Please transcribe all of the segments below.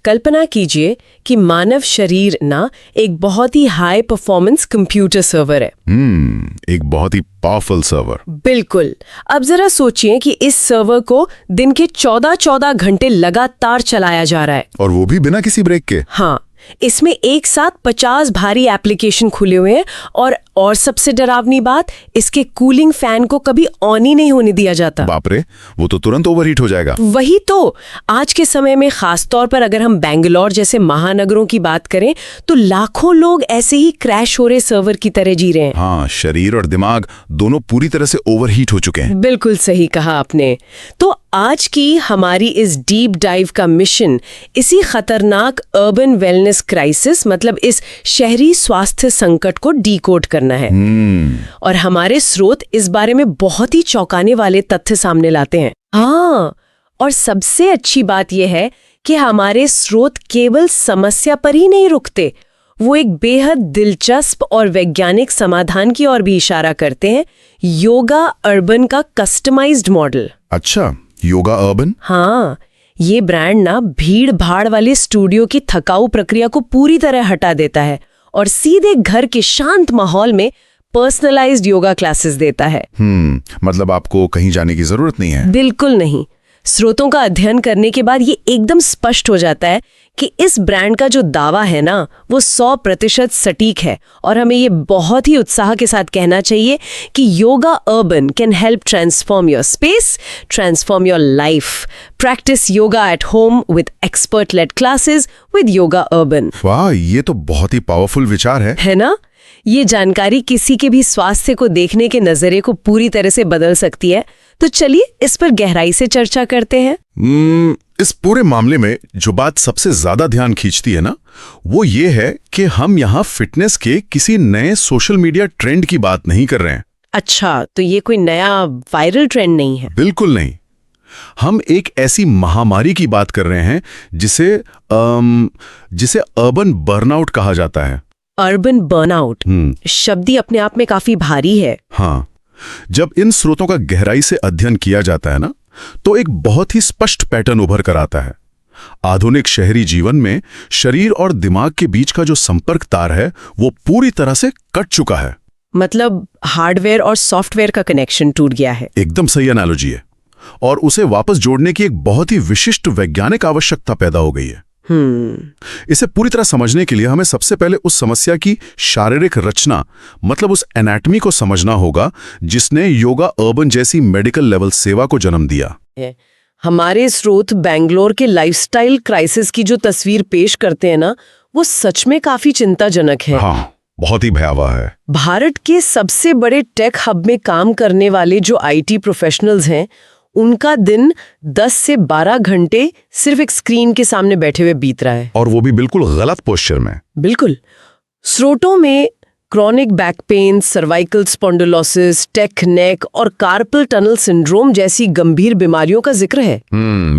कल्पना कीजिए कि मानव शरीर ना एक बहुत ही हाई परफॉर्मेंस कंप्यूटर सर्वर है। एक बहुत ही पावरफुल सर्वर। बिल्कुल। अब जरा सोचिए कि इस सर्वर को दिन के 14-14 घंटे लगातार चलाया जा रहा है, और वो भी बिना किसी ब्रेक के। हाँ, इसमें एक साथ 50 भारी एप्लीकेशन खुले हुए हैं और सबसे डरावनी बात, इसके कूलिंग फैन को कभी ऑन ही नहीं होने दिया जाता। बाप रे, वो तो तुरंत ओवरहीट हो जाएगा। वही तो। आज के समय में खास तौर पर अगर हम बेंगलोर जैसे महानगरों की बात करें तो लाखों लोग ऐसे ही क्रैश हो रहे सर्वर की तरह जी रहे हैं। हाँ, शरीर और दिमाग दोनों पूरी तरह से ओवरहीट हो चुके हैं। बिल्कुल सही कहा आपने। तो आज की हमारी इस डीप डाइव का मिशन इसी खतरनाक अर्बन वेलनेस क्राइसिस, मतलब इस शहरी स्वास्थ्य संकट को डीकोड करना है। और हमारे स्रोत इस बारे में बहुत ही चौंकाने वाले तथ्य सामने लाते हैं। हाँ, और सबसे अच्छी बात यह है कि हमारे स्रोत केवल समस्या पर ही नहीं रुकते, वो एक बेहद दिलचस्प और वैज्ञानिक समाधान की ओर भी इशारा करते हैं। योगा अर्बन का कस्टमाइज्ड मॉडल। अच्छा, योगा अर्बन? हाँ, ये ब्रांड ना भीड़ भाड़ वाले स्टूडियो की थकाऊ प्रक्रिया को पूरी तरह हटा देता है और सीधे घर के शांत माहौल में पर्सनलाइज्ड योगा क्लासेस देता है। मतलब आपको कहीं जाने की जरूरत नहीं है? बिल्कुल नहीं। स्रोतों का अध्ययन करने के बाद ये एकदम स्पष्ट हो जाता है कि इस ब्रांड का जो दावा है ना, वो 100% सटीक है। और हमें ये बहुत ही उत्साह के साथ कहना चाहिए कि Yoga Urban can help transform your space, transform your life. Practice yoga at home with expert led classes with Yoga Urban. वाह, ये तो बहुत ही पावरफुल विचार है ना? ये जानकारी किसी के भी स्वास्थ्य को देखने के नजरिए को पूरी तरह से बदल सकती है। तो चलिए इस पर गहराई से चर्चा करते हैं। इस पूरे मामले में जो बात सबसे ज्यादा ध्यान खींचती है ना, वो ये है कि हम यहाँ फिटनेस के किसी नए सोशल मीडिया ट्रेंड की बात नहीं कर रहे हैं। अच्छा, तो ये कोई नया वायरल ट्रेंड नहीं है? बिल्कुल नहीं। हम एक ऐसी महामारी की बात कर रहे हैं जिसे अर्बन बर्नआउट कहा जाता है। अर्बन बर्नआउट शब्द ही अपने आप में काफी भारी है। हाँ, जब इन स्रोतों का गहराई से अध्ययन किया जाता है ना, तो एक बहुत ही स्पष्ट पैटर्न उभर कर आता है। आधुनिक शहरी जीवन में शरीर और दिमाग के बीच का जो संपर्क तार है, वो पूरी तरह से कट चुका है। मतलब हार्डवेयर और सॉफ्टवेयर का कनेक्शन टूट गया है। एकदम सही एनालॉजी है। और उसे वापस जोड़ने की एक बहुत ही विशिष्ट वैज्ञानिक आवश्यकता पैदा हो गई है। इसे पूरी तरह समझने के लिए हमें सबसे पहले उस समस्या की शारीरिक रचना, मतलब उस एनाटॉमी को समझना होगा जिसने योगा अर्बन जैसी मेडिकल लेवल सेवा को जन्म दिया। हमारे स्रोत बेंगलोर के लाइफस्टाइल क्राइसिस की जो तस्वीर पेश करते हैं ना, वो सच में काफी चिंताजनक है। हाँ, बहुत ही भयावह है। भारत के सबसे बड़े टेक हब में काम करने वाले जो आईटी प्रोफेशनल्स हैं, उनका दिन 10 से 12 घंटे सिर्फ एक स्क्रीन के सामने बैठे हुए बीत रहा है। और वो भी बिल्कुल गलत पोस्चर में। बिल्कुल। स्रोतों में chronic back pain, cervical spondylosis, tech neck और कार्पल टनल सिंड्रोम जैसी गंभीर बीमारियों का जिक्र है।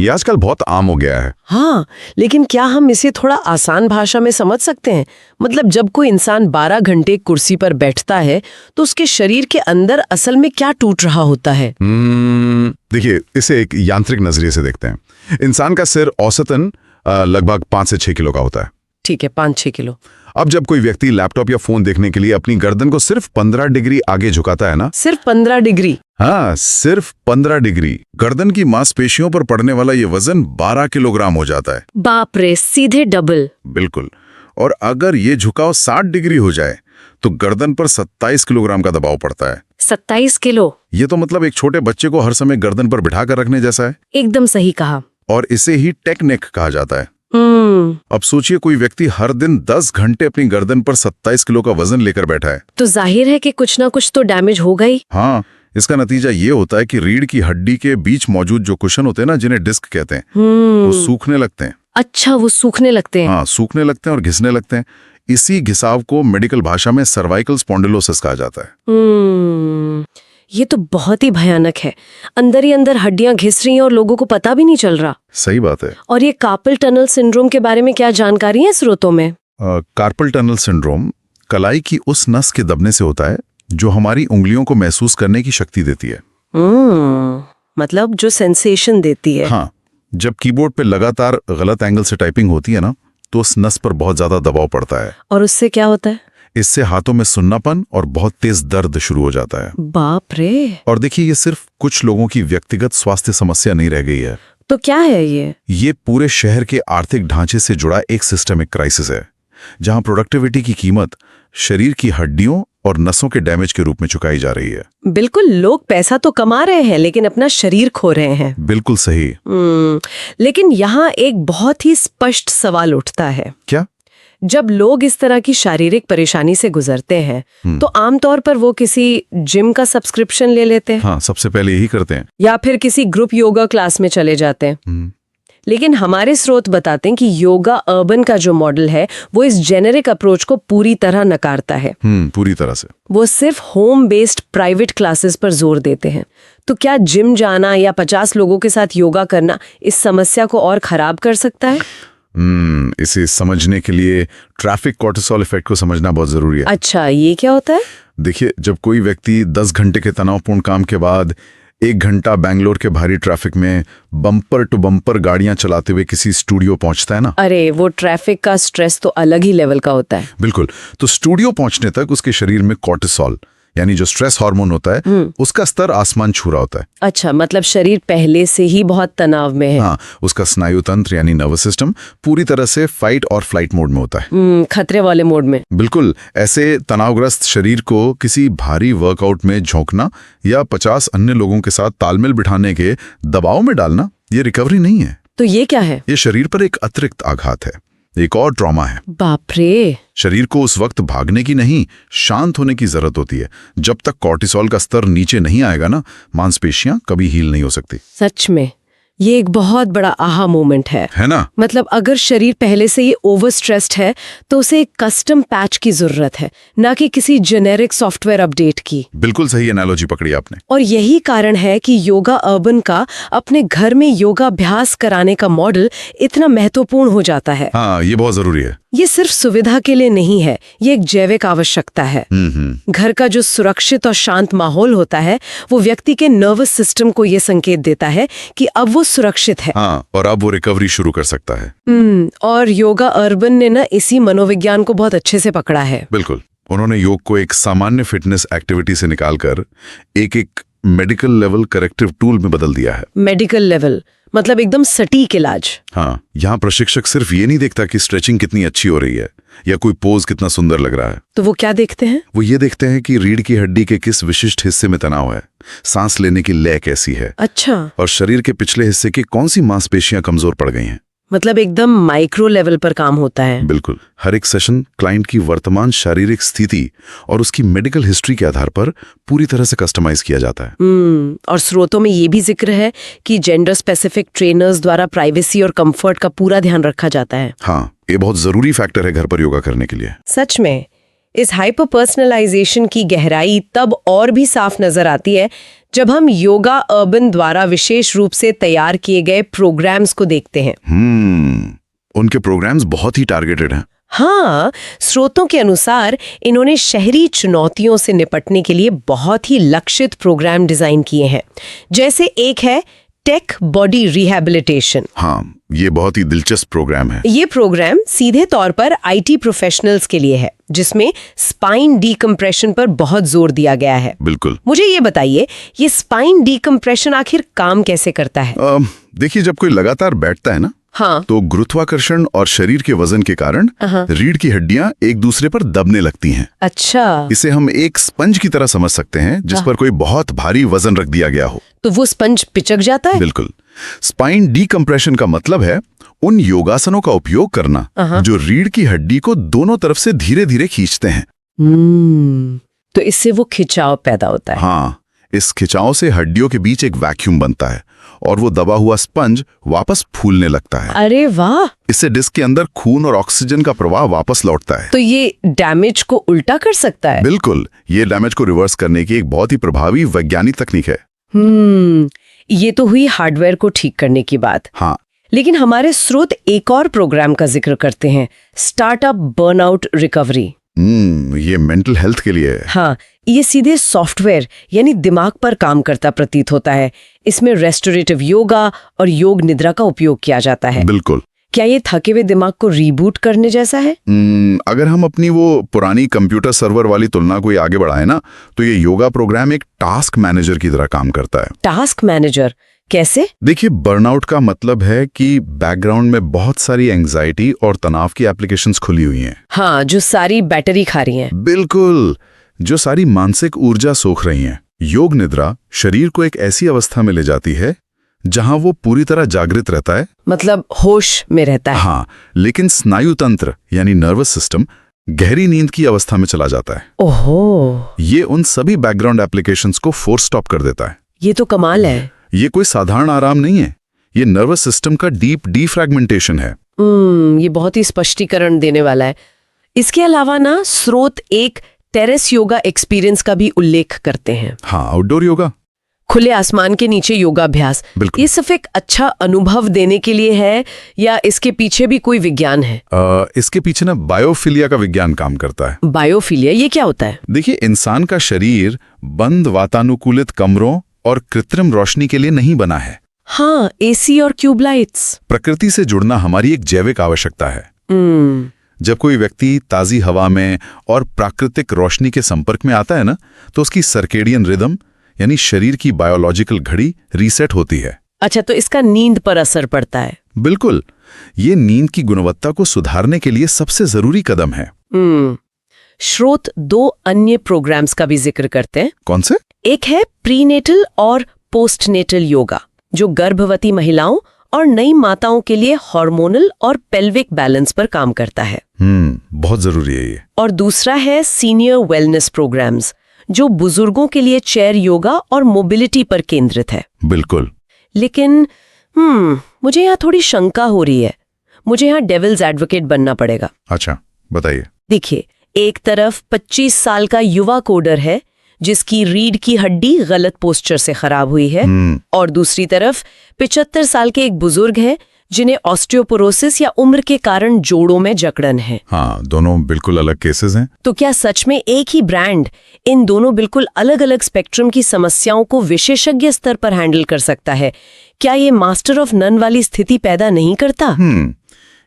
ये आजकल बहुत आम हो गया है। हाँ, लेकिन क्या हम इसे थोड़ा आसान भाषा में समझ सकते हैं? मतलब जब कोई इंसान 12 घंटे कुर्सी पर बैठता है तो उसके शरीर के अंदर असल में क्या टूट रहा होता है? देखिए, इसे एक यांत्रिक नजरिए से देखते हैं। इंसान का सिर औसतन लगभग 5 से 6 किलो का होता है। ठीक है, 5-6 किलो। अब जब कोई व्यक्ति लैपटॉप या फोन देखने के लिए अपनी गर्दन को सिर्फ 15 डिग्री आगे झुकाता है ना, सिर्फ 15 डिग्री? हाँ, सिर्फ 15 डिग्री, गर्दन की मांसपेशियों पर पड़ने वाला ये वजन 12 किलोग्राम हो जाता है। बाप रे, सीधे डबल। बिल्कुल। और अगर ये झुकाव 60 डिग्री हो जाए तो गर्दन पर 27 किलोग्राम का दबाव पड़ता है। 27 किलो? ये तो मतलब एक छोटे बच्चे को हर समय गर्दन पर बिठा कर रखने जैसा है। एकदम सही कहा। और इसे ही टेक नेक कहा जाता है। अब सोचिए, कोई व्यक्ति हर दिन 10 घंटे अपनी गर्दन पर 27 किलो का वजन लेकर बैठा है, तो जाहिर है कि कुछ ना कुछ तो डैमेज होगा ही। हाँ, इसका नतीजा ये होता है कि रीढ़ की हड्डी के बीच मौजूद जो कुशन होते हैं ना, जिन्हें डिस्क कहते हैं, वो सूखने लगते हैं। अच्छा, वो सूखने लगते हैं? हाँ, सूखने लगते हैं और घिसने लगते हैं। इसी घिसाव को मेडिकल भाषा में सर्वाइकल स्पॉन्डिलोसिस कहा जाता है। ये तो बहुत ही भयानक है। अंदर ही अंदर हड्डियां घिस रही हैं और लोगों को पता भी नहीं चल रहा। सही बात है। और ये कार्पल टनल सिंड्रोम के बारे में क्या जानकारी है स्रोतों में? कार्पल टनल सिंड्रोम कलाई की उस नस के दबने से होता है जो हमारी उंगलियों को महसूस करने की शक्ति देती है। मतलब जो सेंसेशन देती है। हाँ, जब कीबोर्ड पे लगातार गलत एंगल से टाइपिंग होती है ना, तो उस नस पर बहुत ज्यादा दबाव पड़ता है। और उससे क्या होता है? इससे हाथों में सुन्नापन और बहुत तेज दर्द शुरू हो जाता है। बाप रे। और देखिए, ये सिर्फ कुछ लोगों की व्यक्तिगत स्वास्थ्य समस्या नहीं रह गई है। तो क्या है ये? ये पूरे शहर के आर्थिक ढांचे से जुड़ा एक सिस्टमिक क्राइसिस है, जहां प्रोडक्टिविटी की कीमत शरीर की हड्डियों और नसों के डैमेज के रूप में चुकाई जा रही है। बिल्कुल, लोग पैसा तो कमा रहे हैं लेकिन अपना शरीर खो रहे हैं। बिल्कुल सही। लेकिन यहाँ एक बहुत ही स्पष्ट सवाल उठता है। क्या? जब लोग इस तरह की शारीरिक परेशानी से गुजरते हैं तो आमतौर पर वो किसी जिम का सब्सक्रिप्शन ले लेते हैं। हाँ, सबसे पहले यही करते हैं। या फिर किसी ग्रुप योगा क्लास में चले जाते हैं। लेकिन हमारे स्रोत बताते हैं कि योगा अर्बन का जो मॉडल है वो इस जेनेरिक अप्रोच को पूरी तरह नकारता है। पूरी तरह से। वो सिर्फ होम बेस्ड प्राइवेट क्लासेस पर जोर देते हैं। तो क्या जिम जाना या 50 लोगों के साथ योगा करना इस समस्या को और खराब कर सकता है? इसे समझने के लिए ट्रैफिक कॉर्टिसोल इफेक्ट को समझना बहुत जरूरी है। अच्छा, ये क्या होता है? देखिए, जब कोई व्यक्ति 10 घंटे के तनावपूर्ण काम के बाद 1 घंटा बैंगलोर के भारी ट्रैफिक में बम्पर टू बम्पर गाड़ियां चलाते हुए किसी स्टूडियो पहुंचता है ना, अरे वो ट्रैफिक का स्ट्रेस तो अलग ही लेवल का होता है। बिल्कुल। तो स्टूडियो पहुंचने तक उसके शरीर में कॉर्टिसोल यानी जो स्ट्रेस हार्मोन होता है उसका स्तर आसमान छू रहा होता है। अच्छा, मतलब शरीर पहले से ही बहुत तनाव में है। हाँ, उसका स्नायु तंत्र यानी नर्वस सिस्टम पूरी तरह से फाइट और फ्लाइट मोड में होता है। खतरे वाले मोड में। बिल्कुल। ऐसे तनावग्रस्त शरीर को किसी भारी वर्कआउट में झोंकना या 50 अन्य लोगों के साथ तालमेल बिठाने के दबाव में डालना, ये रिकवरी नहीं है। तो ये क्या है? ये शरीर पर एक अतिरिक्त आघात है, एक और ट्रॉमा है। बाप रे। शरीर को उस वक्त भागने की नहीं, शांत होने की जरूरत होती है। जब तक कॉर्टिसोल का स्तर नीचे नहीं आएगा ना, मांसपेशियां कभी हील नहीं हो सकती। सच में ये एक बहुत बड़ा आहा मोमेंट है ना? मतलब अगर शरीर पहले से ही ओवर स्ट्रेस्ड है तो उसे एक कस्टम पैच की जरूरत है, ना कि किसी जेनेरिक सॉफ्टवेयर अपडेट की। बिल्कुल सही एनालॉजी पकड़ी आपने। और यही कारण है कि योगा अर्बन का अपने घर में योगाभ्यास कराने का मॉडल इतना महत्वपूर्ण हो जाता है। हाँ, ये बहुत जरूरी है। ये सिर्फ सुविधा के लिए नहीं है, ये एक जैविक आवश्यकता है। घर का जो सुरक्षित और शांत माहौल होता है वो व्यक्ति के नर्वस सिस्टम को ये संकेत देता है कि अब वो सुरक्षित है। हाँ, और अब वो रिकवरी शुरू कर सकता है। और योगा अर्बन ने ना इसी मनोविज्ञान को बहुत अच्छे से पकड़ा है। बिल्कुल। उन्होंने योग को एक सामान्य फिटनेस एक्टिविटी से निकालकर एक मेडिकल लेवल करेक्टिव टूल में बदल दिया है। मेडिकल लेवल मतलब एकदम सटीक इलाज। हाँ, यहाँ प्रशिक्षक सिर्फ ये नहीं देखता कि स्ट्रेचिंग कितनी अच्छी हो रही है या कोई पोज कितना सुंदर लग रहा है। तो वो क्या देखते हैं? वो ये देखते हैं कि रीढ़ की हड्डी के किस विशिष्ट हिस्से में तनाव है, सांस लेने की लय कैसी है। अच्छा। और शरीर के पिछले हिस्से की कौन सी मांसपेशियां कमजोर पड़ गई हैं। मतलब एकदम माइक्रो लेवल पर काम होता है। बिल्कुल। हर एक सेशन क्लाइंट की वर्तमान शारीरिक स्थिति और उसकी मेडिकल हिस्ट्री के आधार पर पूरी तरह से कस्टमाइज किया जाता है। और स्रोतों में ये भी जिक्र है कि जेंडर स्पेसिफिक ट्रेनर्स द्वारा प्राइवेसी और कंफर्ट का पूरा ध्यान रखा जाता है। हाँ, ये बहुत जरूरी फैक्टर है घर पर योगा करने के लिए। सच में इस हाइपर पर्सनलाइजेशन की गहराई तब और भी साफ नजर आती है जब हम योगा अर्बन द्वारा विशेष रूप से तैयार किए गए प्रोग्राम्स को देखते हैं। उनके प्रोग्राम्स बहुत ही टारगेटेड हैं। हाँ, स्रोतों के अनुसार इन्होंने शहरी चुनौतियों से निपटने के लिए बहुत ही लक्षित प्रोग्राम डिजाइन किए हैं। जैसे एक है टेक बॉडी रिहैबिलिटेशन। हाँ, ये बहुत ही दिलचस्प प्रोग्राम है। ये प्रोग्राम सीधे तौर पर आईटी प्रोफेशनल्स के लिए है, जिसमें स्पाइन डीकम्प्रेशन पर बहुत जोर दिया गया है। बिल्कुल। मुझे ये बताइए, ये स्पाइन डीकम्प्रेशन आखिर काम कैसे करता है? देखिए, जब कोई लगातार बैठता है ना, हाँ, तो गुरुत्वाकर्षण और शरीर के वजन के कारण रीढ़ की हड्डियां एक दूसरे पर दबने लगती हैं। अच्छा। इसे हम एक स्पंज की तरह समझ सकते हैं जिस पर कोई बहुत भारी वजन रख दिया गया हो। तो वो स्पंज पिचक जाता है? बिल्कुल। स्पाइन डीकम्प्रेशन का मतलब है उन योगासनों का उपयोग करना जो रीढ़ की हड्डी को दोनों तरफ से धीरे धीरे खींचते हैं। तो इससे वो खिंचाव पैदा होता है। हाँ, इस खिंचाव से हड्डियों के बीच एक वैक्यूम बनता है और वो दबा हुआ स्पंज वापस फूलने लगता है। अरे वाह! इससे डिस्क के अंदर खून और ऑक्सीजन का प्रवाह वापस लौटता है। तो ये डैमेज को उल्टा कर सकता है? बिल्कुल। ये डैमेज को रिवर्स करने की एक बहुत ही प्रभावी वैज्ञानिक तकनीक है। ये तो हुई हार्डवेयर को ठीक करने की बात। हाँ, लेकिन हमारे स्रोत एक और प्रोग्राम का जिक्र करते हैं, स्टार्टअप बर्नआउट रिकवरी। ये मेंटल हेल्थ के लिए है। हाँ, ये सीधे सॉफ्टवेयर यानी दिमाग पर काम करता प्रतीत होता है। इसमें रेस्टोरेटिव योगा और योग निद्रा का उपयोग किया जाता है। बिल्कुल। क्या ये थके हुए दिमाग को रीबूट करने जैसा है? अगर हम अपनी वो पुरानी कंप्यूटर सर्वर वाली तुलना को आगे बढ़ाएं ना, तो ये योगा प्रोग्राम एक टास्क मैनेजर की तरह काम करता है। टास्क मैनेजर कैसे? देखिए, बर्नआउट का मतलब है कि बैकग्राउंड में बहुत सारी एंजाइटी और तनाव की एप्लीकेशंस खुली हुई हैं। हाँ, जो सारी बैटरी खा रही हैं। बिल्कुल, जो सारी मानसिक ऊर्जा सोख रही हैं। योग निद्रा शरीर को एक ऐसी अवस्था में ले जाती है जहां वो पूरी तरह जागृत रहता है, मतलब होश में रहता है। हाँ, लेकिन स्नायु तंत्र यानी नर्वस सिस्टम गहरी नींद की अवस्था में चला जाता है। ओहो, ये उन सभी बैकग्राउंड एप्लीकेशंस को फोर्स स्टॉप कर देता है। ये तो कमाल है। ये कोई साधारण आराम नहीं है, ये नर्वस सिस्टम का डीप डीफ्रैगमेंटेशन है। ये बहुत ही स्पष्टीकरण देने वाला है। इसके अलावा ना स्रोत एक टेरेस योगा एक्सपीरियंस का भी उल्लेख करते हैं। हाँ, आउटडोर योगा, खुले आसमान के नीचे योगाभ्यास। बिल्कुल। ये सिर्फ एक अच्छा अनुभव देने के लिए है या इसके पीछे भी कोई विज्ञान है? इसके पीछे ना बायोफिलिया का विज्ञान काम करता है। बायोफिलिया, ये क्या होता है? देखिए, इंसान का शरीर बंद वातानुकूलित कमरों और कृत्रिम रोशनी के लिए नहीं बना है। हाँ, एसी और ट्यूब लाइट्स। प्रकृति से जुड़ना हमारी एक जैविक आवश्यकता है। जब कोई व्यक्ति ताजी हवा में और प्राकृतिक रोशनी के संपर्क में आता है ना, तो उसकी सर्केडियन रिदम यानी शरीर की बायोलॉजिकल घड़ी रीसेट होती है। अच्छा, तो इसका नींद पर असर पड़ता है? बिल्कुल, ये नींद की गुणवत्ता को सुधारने के लिए सबसे जरूरी कदम है। स्रोत दो अन्य प्रोग्राम्स का भी जिक्र करते हैं। कौन से? एक है प्रीनेटल और पोस्टनेटल योगा, जो गर्भवती महिलाओं और नई माताओं के लिए हार्मोनल और पेल्विक बैलेंस पर काम करता है। बहुत जरूरी है ये। और दूसरा है सीनियर वेलनेस प्रोग्राम्स, जो बुजुर्गों के लिए चेयर योगा और मोबिलिटी पर केंद्रित है। बिल्कुल। लेकिन मुझे यहाँ थोड़ी शंका हो रही है। मुझे यहाँ डेविल्स एडवोकेट बनना पड़ेगा। अच्छा, बताइए। देखिए, एक तरफ 25 साल का युवा कोडर है जिसकी रीढ़ की हड्डी गलत पोस्चर से खराब हुई है, और दूसरी तरफ 75 साल के एक बुजुर्ग हैं जिन्हें ऑस्टियोपोरोसिस या उम्र के कारण जोड़ों में जकड़न है। हाँ, दोनों बिल्कुल अलग केसेस हैं। तो क्या सच में एक ही ब्रांड इन दोनों बिल्कुल अलग अलग स्पेक्ट्रम की समस्याओं को विशेषज्ञ स्तर पर हैंडल कर सकता है? क्या ये मास्टर ऑफ नन वाली स्थिति पैदा नहीं करता?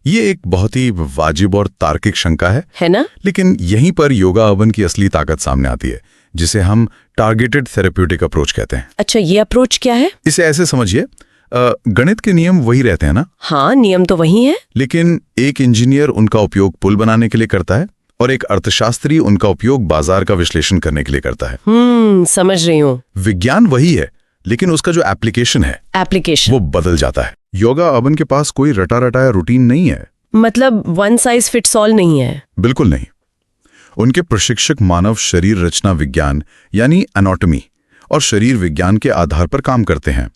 ये एक बहुत ही वाजिब और तार्किक शंका है ना? लेकिन यहीं पर योगा अर्बन की असली ताकत सामने आती है, जिसे हम टारगेटेड थेरेप्यूटिक अप्रोच कहते हैं। अच्छा, ये अप्रोच क्या है? इसे ऐसे समझिए, गणित के नियम वही रहते हैं ना? हाँ, नियम तो वही है, लेकिन एक इंजीनियर उनका उपयोग पुल बनाने के लिए करता है और एक अर्थशास्त्री उनका उपयोग बाजार का विश्लेषण करने के लिए करता है। समझ रही हूँ। विज्ञान वही है, लेकिन उसका जो एप्लीकेशन वो बदल जाता है। योगा अर्बन के पास कोई रटा रटाया रूटीन नहीं है। मतलब वन साइज फिट्स ऑल नहीं है? बिल्कुल नहीं। उनके प्रशिक्षक मानव शरीर रचना विज्ञान यानी एनाटॉमी और शरीर विज्ञान के आधार पर काम करते हैं।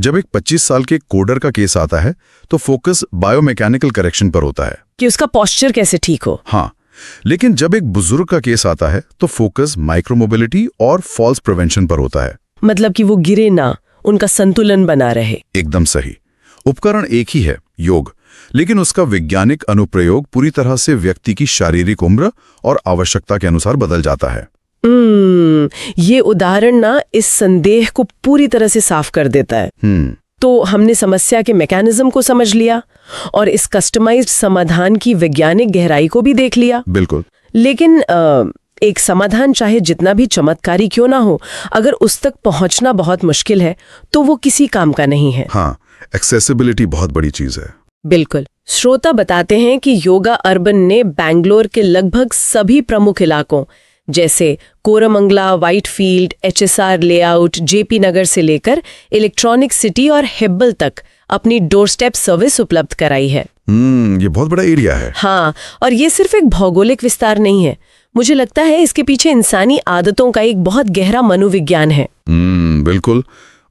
जब एक 25 साल के कोडर का केस आता है तो फोकस बायोमैकेनिकल करेक्शन पर होता है कि उसका पोस्चर कैसे ठीक हो। हाँ, लेकिन जब एक बुजुर्ग का केस आता है तो फोकस माइक्रोमोबिलिटी और फॉल्स प्रिवेंशन पर होता है। मतलब कि वो गिरे ना, उनका संतुलन बना रहे। एकदम सही। उपकरण एक ही है, योग, लेकिन उसका वैज्ञानिक अनुप्रयोग पूरी तरह से व्यक्ति की शारीरिक उम्र और आवश्यकता के अनुसार बदल जाता है। ये उदाहरण ना इस संदेह को पूरी तरह से साफ कर देता है। तो हमने समस्या के मैकेनिज्म को समझ लिया और इस कस्टमाइज्ड समाधान की वैज्ञानिक गहराई को भी देख लिया। बिल्कुल। लेकिन एक समाधान चाहे जितना भी चमत्कारी क्यों ना हो, अगर उस तक पहुंचना बहुत मुश्किल है तो वो किसी काम का नहीं है। हाँ, एक्सेसिबिलिटी बहुत बड़ी चीज है। बिल्कुल। श्रोता बताते हैं कि योगा अर्बन ने बैंगलोर के लगभग सभी प्रमुख इलाकों जैसे Koramangala, Whitefield, HSR layout, JP नगर से लेकर इलेक्ट्रॉनिक सिटी और हेब्बल तक अपनी डोरस्टेप सर्विस उपलब्ध कराई है। ये बहुत बड़ा एरिया है। हाँ, और ये सिर्फ एक भौगोलिक विस्तार नहीं है। मुझे लगता है इसके पीछे इंसानी आदतों का एक बहुत गहरा मनोविज्ञान है। बिल्कुल।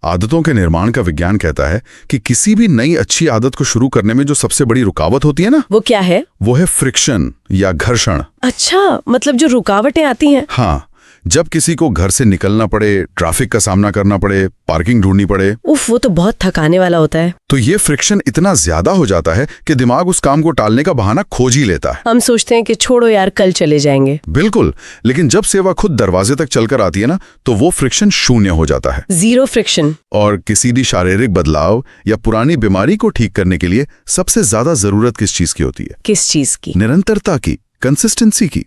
आदतों के निर्माण का विज्ञान कहता है कि किसी भी नई अच्छी आदत को शुरू करने में जो सबसे बड़ी रुकावट होती है ना, वो क्या है? वो है फ्रिक्शन या घर्षण। अच्छा, मतलब जो रुकावटें आती हैं। हाँ, जब किसी को घर से निकलना पड़े, ट्रैफिक का सामना करना पड़े, पार्किंग ढूंढनी पड़े, उफ, वो तो बहुत थकाने वाला होता है। तो ये फ्रिक्शन इतना ज्यादा हो जाता है कि दिमाग उस काम को टालने का बहाना खोज ही लेता है। हम सोचते हैं कि छोड़ो यार, कल चले जाएंगे। बिल्कुल, लेकिन जब सेवा खुद दरवाजे तक चलकर आती है ना, तो वो फ्रिक्शन शून्य हो जाता है। Zero friction. और किसी भी शारीरिक बदलाव या पुरानी बीमारी को ठीक करने के लिए सबसे ज्यादा जरूरत किस चीज की होती है? किस चीज की? निरंतरता की, कंसिस्टेंसी की।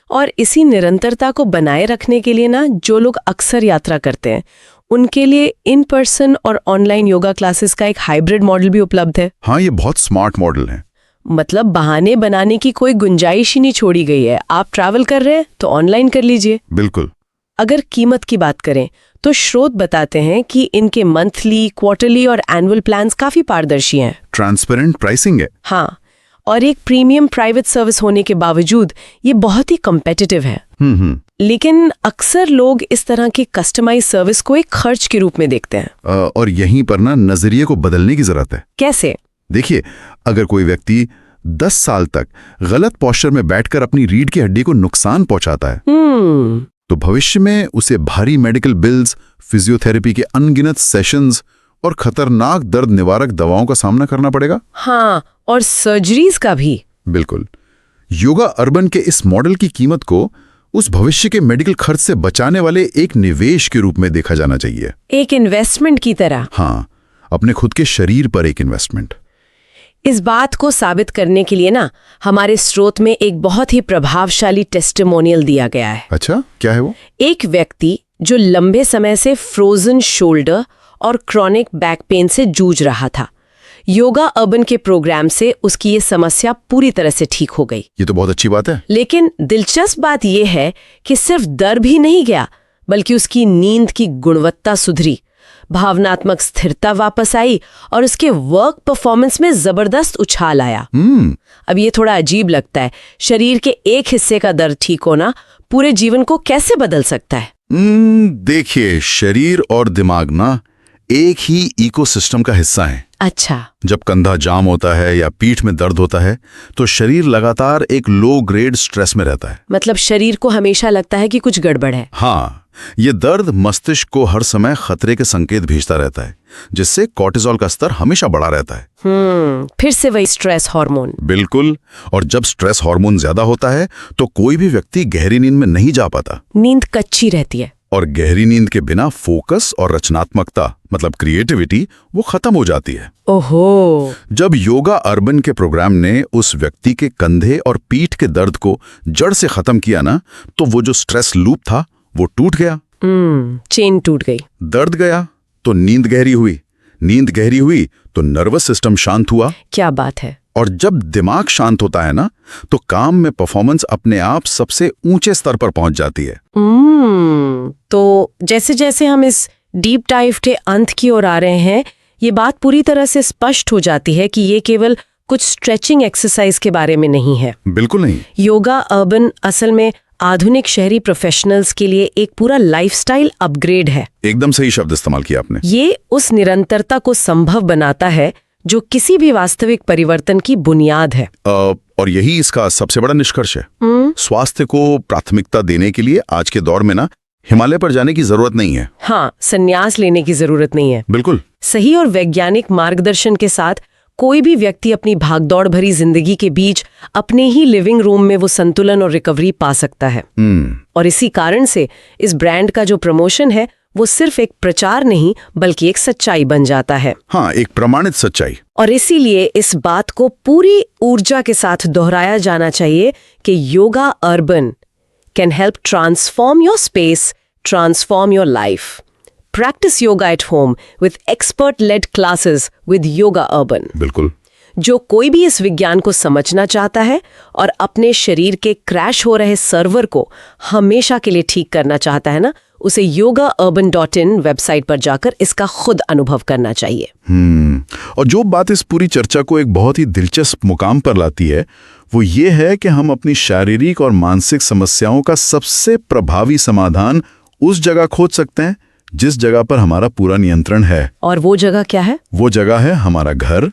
और इसी निरंतरता को बनाए रखने के लिए ना, जो लोग अक्सर यात्रा करते हैं उनके लिए इन पर्सन और ऑनलाइन योगा क्लासेस का एक हाइब्रिड मॉडल भी उपलब्ध है। हाँ, ये बहुत स्मार्ट मॉडल है। मतलब बहाने बनाने की कोई गुंजाइश ही नहीं छोड़ी गई है। आप ट्रैवल कर रहे हैं तो ऑनलाइन कर लीजिए। बिल्कुल। अगर कीमत की बात करें तो स्रोत बताते हैं कि इनके मंथली, क्वार्टरली और एनुअल प्लान्स काफी पारदर्शी हैं। ट्रांसपेरेंट प्राइसिंग है। हाँ, और एक प्रीमियम प्राइवेट सर्विस होने के बावजूद ये बहुत ही कम्पिटिटिव है। लेकिन अक्सर लोग इस तरह की कस्टमाइज सर्विस को एक खर्च के रूप में देखते हैं। और यहीं पर ना नजरिए को बदलने की जरूरत है। कैसे? देखिए, अगर कोई व्यक्ति 10 साल तक गलत पोस्चर में बैठकर अपनी रीढ़ की हड्डी को नुकसान पहुंचाता है, तो भविष्य में उसे भारी मेडिकल बिल्स, फिजियोथेरेपी के अनगिनत सेशंस और खतरनाक दर्द निवारक दवाओं का सामना करना पड़ेगा। हाँ, और सर्जरीज का भी। बिल्कुल। योगा अर्बन के इस मॉडल की कीमत को उस भविष्य के मेडिकल खर्च से बचाने वाले एक निवेश के रूप में देखा जाना चाहिए। एक इन्वेस्टमेंट की तरह। हाँ, अपने खुद के शरीर पर एक इन्वेस्टमेंट। इस बात को साबित करने के लिए ना, हमारे स्रोत में एक बहुत ही प्रभावशाली टेस्टिमोनियल दिया गया है। अच्छा, क्या है वो? एक व्यक्ति जो लंबे समय से फ्रोजन शोल्डर और क्रॉनिक बैक पेन से जूझ रहा था, योगा अर्बन के प्रोग्राम से उसकी ये समस्या पूरी तरह से ठीक हो गई। ये तो बहुत अच्छी बात है। लेकिन दिलचस्प बात यह है कि सिर्फ दर्द ही नहीं गया, बल्कि उसकी नींद की गुणवत्ता सुधरी, भावनात्मक स्थिरता वापस आई और उसके वर्क परफॉर्मेंस में जबरदस्त उछाल आया। अब ये थोड़ा अजीब लगता है, शरीर के एक हिस्से का दर्द ठीक होना पूरे जीवन को कैसे बदल सकता है? देखिए, शरीर और दिमाग ना एक ही इकोसिस्टम का हिस्सा है। अच्छा। जब कंधा जाम होता है या पीठ में दर्द होता है, तो शरीर लगातार एक लो ग्रेड स्ट्रेस में रहता है। मतलब शरीर को हमेशा लगता है कि कुछ गड़बड़ है। हाँ, ये दर्द मस्तिष्क को हर समय खतरे के संकेत भेजता रहता है, जिससे कोर्टिसोल का स्तर हमेशा बढ़ा रहता है। फिर से वही स्ट्रेस हार्मोन। बिल्कुल। और जब स्ट्रेस हार्मोन ज्यादा होता है तो कोई भी व्यक्ति गहरी नींद में नहीं जा पाता। नींद कच्ची रहती है। और गहरी नींद के बिना फोकस और रचनात्मकता, मतलब क्रिएटिविटी, वो खत्म हो जाती है। ओहो। जब योगा अर्बन के प्रोग्राम ने उस व्यक्ति के कंधे और पीठ के दर्द को जड़ से खत्म किया ना, तो वो जो स्ट्रेस लूप था वो टूट गया। चेन टूट गई। दर्द गया तो नींद गहरी हुई, नींद गहरी हुई तो नर्वस सिस्टम शांत हुआ। क्या बात है। और जब दिमाग शांत होता है ना, तो काम में परफॉर्मेंस अपने आप सबसे ऊंचे स्तर पर पहुंच जाती है। तो जैसे जैसे हम इस डीप डाइव के अंत की ओर आ रहे हैं, ये बात पूरी तरह से स्पष्ट हो जाती है कि ये केवल कुछ स्ट्रेचिंग एक्सरसाइज के बारे में नहीं है। बिल्कुल नहीं। योगा अर्बन असल में आधुनिक शहरी प्रोफेशनल्स के लिए एक पूरा लाइफस्टाइल अपग्रेड है। एकदम सही शब्द इस्तेमाल किया आपने। ये उस निरंतरता को संभव बनाता है जो किसी भी वास्तविक परिवर्तन की बुनियाद है। और यही इसका सबसे बड़ा निष्कर्ष है। स्वास्थ्य को प्राथमिकता देने के लिए आज के दौर में ना हिमालय पर जाने की जरूरत नहीं है। हाँ, संन्यास लेने की जरूरत नहीं है। बिल्कुल। सही और वैज्ञानिक मार्गदर्शन के साथ कोई भी व्यक्ति अपनी भागदौड़ भरी जिंदगी के बीच अपने ही लिविंग रूम में वो संतुलन और रिकवरी पा सकता है। और इसी कारण से इस ब्रांड का जो प्रमोशन है वो सिर्फ एक प्रचार नहीं, बल्कि एक सच्चाई बन जाता है। हाँ, एक प्रमाणित सच्चाई। और इसीलिए इस बात को पूरी ऊर्जा के साथ दोहराया जाना चाहिए कि Yoga Urban can help transform your space, transform your life. Practice yoga at home with expert led classes with Yoga Urban. बिल्कुल। जो कोई भी इस विज्ञान को समझना चाहता है और अपने शरीर के क्रैश हो रहे सर्वर को हमेशा के लिए ठीक करना चाहता है ना, उसे yogaurban.in वेबसाइट पर जाकर इसका खुद अनुभव करना चाहिए। और जो बात इस पूरी चर्चा को एक बहुत ही दिलचस्प मुकाम पर लाती है, वो ये है कि हम अपनी शारीरिक और मानसिक समस्याओं का सबसे प्रभावी समाधान उस जगह खोज सकते हैं जिस जगह पर हमारा पूरा नियंत्रण है। और वो जगह क्या है? वो जगह है हमारा घर।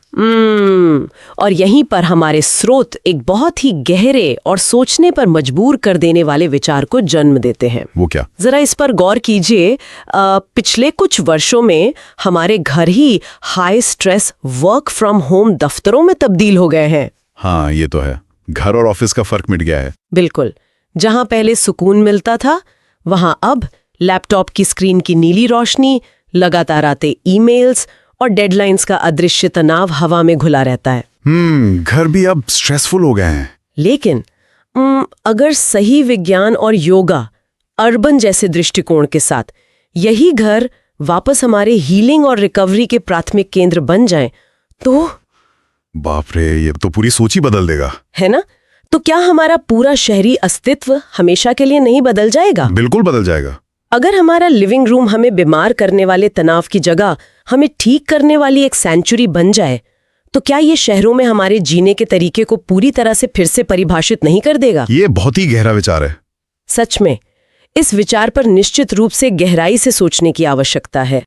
और यहीं पर हमारे स्रोत एक बहुत ही गहरे और सोचने पर मजबूर कर देने वाले विचार को जन्म देते हैं। वो क्या? जरा इस पर गौर कीजिए। पिछले कुछ वर्षों में हमारे घर ही high stress work from home दफ्तरों में तब्दील हो गए हैं। हाँ, ये तो है। घर और ऑफिस का फर्क मिट गया है। बिल्कुल। जहां पहले सुकून मिलता था, वहां अब लैपटॉप की स्क्रीन की नीली रोशनी, लगातार आते ईमेल्स और डेडलाइंस का अदृश्य तनाव हवा में घुला रहता है। घर भी अब स्ट्रेसफुल हो गए हैं। लेकिन अगर सही विज्ञान और योगा, अर्बन जैसे दृष्टिकोण के साथ यही घर वापस हमारे हीलिंग और रिकवरी के प्राथमिक केंद्र बन जाएं, तो बाप रे, ये तो पूरी सोच ही बदल देगा, है ना? तो क्या हमारा पूरा शहरी अस्तित्व हमेशा के लिए नहीं बदल जाएगा? बिल्कुल बदल जाएगा। अगर हमारा लिविंग रूम हमें बीमार करने वाले तनाव की जगह हमें ठीक करने वाली एक सेंचुरी बन जाए, तो क्या ये शहरों में हमारे जीने के तरीके को पूरी तरह से फिर से परिभाषित नहीं कर देगा? ये बहुत ही गहरा विचार है। सच में, इस विचार पर निश्चित रूप से गहराई से सोचने की आवश्यकता है।